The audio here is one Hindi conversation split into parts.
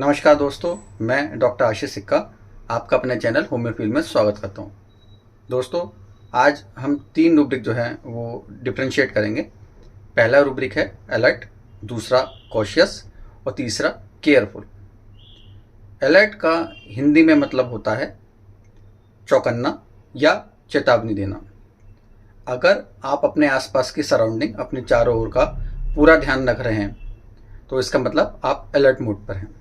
नमस्कार दोस्तों, मैं डॉक्टर आशीष सिक्का आपका अपने चैनल होम्योफील्ड में स्वागत करता हूं। दोस्तों, आज हम 3 रूब्रिक जो हैं वो डिफ्रेंशिएट करेंगे। पहला रूब्रिक है अलर्ट, दूसरा कॉशियस और तीसरा केयरफुल। अलर्ट का हिंदी में मतलब होता है चौकन्ना या चेतावनी देना। अगर आप अपने आसपास की सराउंडिंग, अपने चारों ओर का पूरा ध्यान रख रहे हैं तो इसका मतलब आप अलर्ट मोड पर हैं।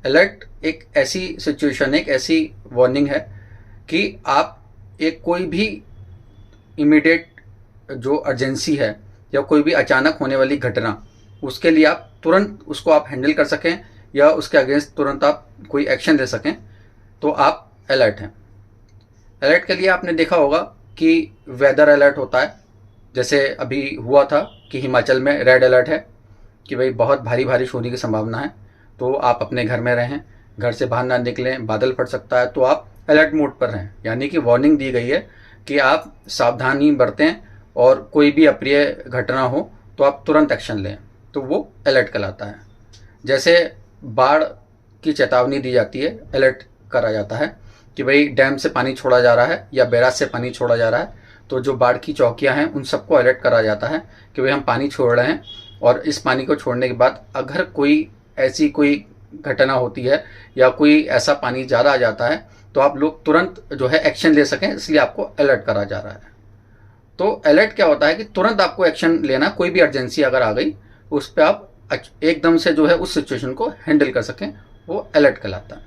अलर्ट एक ऐसी सिचुएशन, एक ऐसी वार्निंग है कि आप एक कोई भी इमीडिएट जो अर्जेंसी है या कोई भी अचानक होने वाली घटना, उसके लिए आप तुरंत उसको आप हैंडल कर सकें या उसके अगेंस्ट तुरंत आप कोई एक्शन ले सकें, तो आप अलर्ट हैं। अलर्ट के लिए आपने देखा होगा कि वेदर अलर्ट होता है। जैसे अभी हुआ था कि हिमाचल में रेड अलर्ट है कि भाई बहुत भारी बारिश होने की संभावना है, तो आप अपने घर में रहें, घर से बाहर ना निकलें, बादल फट सकता है, तो आप अलर्ट मोड पर रहें। यानी कि वार्निंग दी गई है कि आप सावधानी बरतें और कोई भी अप्रिय घटना हो तो आप तुरंत एक्शन लें, तो वो अलर्ट कहलाता है। जैसे बाढ़ की चेतावनी दी जाती है, अलर्ट करा जाता है कि भाई डैम से पानी छोड़ा जा रहा है या बैराज से पानी छोड़ा जा रहा है, तो जो बाढ़ की चौकियां हैं उन सबको अलर्ट करा जाता है कि भाई हम पानी छोड़ रहे हैं और इस पानी को छोड़ने के बाद अगर कोई ऐसी कोई घटना होती है या कोई ऐसा पानी ज़्यादा आ जाता है तो आप लोग तुरंत जो है एक्शन ले सकें, इसलिए आपको अलर्ट करा जा रहा है। तो अलर्ट क्या होता है कि तुरंत आपको एक्शन लेना, कोई भी अर्जेंसी अगर आ गई उस पर आप एकदम से जो है उस सिचुएशन को हैंडल कर सकें, वो अलर्ट कहलाता है।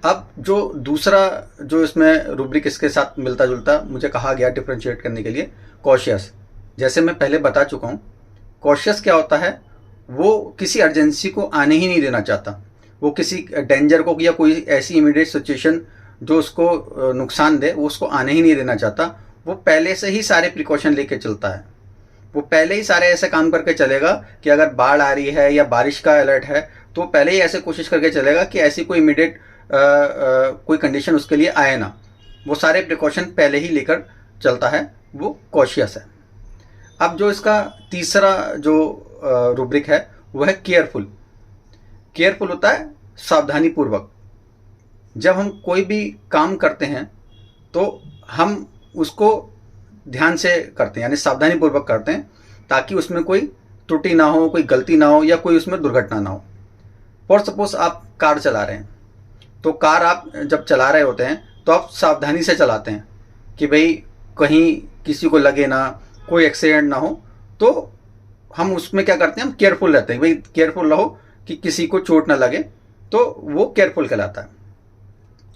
अब जो दूसरा जो इसमें रूब्रिक इसके साथ मिलता जुलता मुझे कहा गया डिफ्रेंशिएट करने के लिए, कॉशियस। जैसे मैं पहले बता चुका हूँ, कॉशियस क्या होता है, वो किसी अर्जेंसी को आने ही नहीं देना चाहता। वो किसी डेंजर को या कोई ऐसी इमीडिएट सिचुएशन जो उसको नुकसान दे, वो उसको आने ही नहीं देना चाहता। वो पहले से ही सारे प्रिकॉशन लेके चलता है। वो पहले ही सारे ऐसे काम करके चलेगा कि अगर बाढ़ आ रही है या बारिश का अलर्ट है तो पहले ही ऐसे कोशिश करके चलेगा कि ऐसी कोई इमीडिएट कोई कंडीशन उसके लिए आए ना। वो सारे प्रिकॉशन पहले ही लेकर चलता है, वो कॉशियस है। अब जो इसका तीसरा जो रूब्रिक है वो है केयरफुल। केयरफुल होता है सावधानी पूर्वक। जब हम कोई भी काम करते हैं तो हम उसको ध्यान से करते हैं, यानी सावधानी पूर्वक करते हैं, ताकि उसमें कोई त्रुटि ना हो, कोई गलती ना हो या कोई उसमें दुर्घटना ना हो। फॉर सपोज आप कार चला रहे हैं, तो कार आप जब चला रहे होते हैं तो आप सावधानी से चलाते हैं कि भाई कहीं किसी को लगे ना, कोई एक्सीडेंट ना हो। तो हम उसमें क्या करते हैं, हम केयरफुल रहते हैं, भाई केयरफुल रहो कि किसी को चोट ना लगे, तो वो केयरफुल कहलाता है।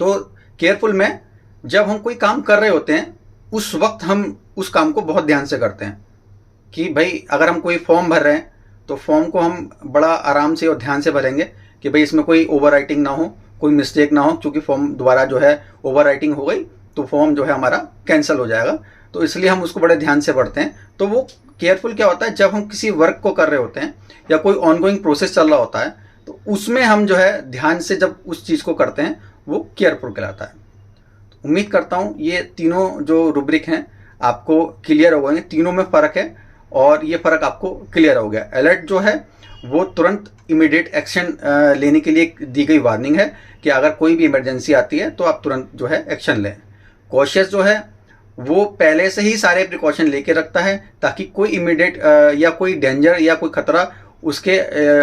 तो केयरफुल में जब हम कोई काम कर रहे होते हैं उस वक्त हम उस काम को बहुत ध्यान से करते हैं कि भाई अगर हम कोई फॉर्म भर रहे हैं तो फॉर्म को हम बड़ा आराम से और ध्यान से भरेंगे कि भाई इसमें कोई ओवर राइटिंग ना हो, कोई मिस्टेक ना हो, क्योंकि फॉर्म द्वारा जो है ओवर राइटिंग हो गई तो फॉर्म जो है हमारा कैंसिल हो जाएगा। तो इसलिए हम उसको बड़े ध्यान से पढ़ते हैं। तो वो केयरफुल क्या होता है, जब हम किसी वर्क को कर रहे होते हैं या कोई ऑनगोइंग प्रोसेस चल रहा होता है तो उसमें हम जो है ध्यान से जब उस चीज़ को करते हैं वो केयरफुल कहलाता है। तो उम्मीद करता हूँ ये तीनों जो रूब्रिक हैं आपको क्लियर हो गए। तीनों में फ़र्क है और ये फ़र्क आपको क्लियर हो गया। अलर्ट जो है वो तुरंत इमीडिएट एक्शन लेने के लिए दी गई वार्निंग है कि अगर कोई भी इमरजेंसी आती है तो आप तुरंत जो है एक्शन लें। कॉशियस जो है वो पहले से ही सारे प्रिकॉशन लेके रखता है ताकि कोई इमीडिएट या कोई डेंजर या कोई खतरा उसके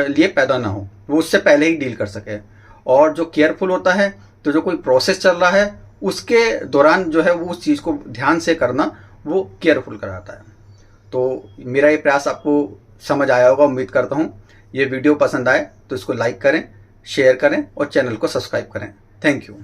लिए पैदा ना हो, वो उससे पहले ही डील कर सके। और जो केयरफुल होता है, तो जो कोई प्रोसेस चल रहा है उसके दौरान जो है वो उस चीज़ को ध्यान से करना, वो केयरफुल कराता है। तो मेरा ये प्रयास आपको समझ आया होगा, उम्मीद करता हूँ। ये वीडियो पसंद आए तो इसको लाइक करें, शेयर करें और चैनल को सब्सक्राइब करें। Thank you.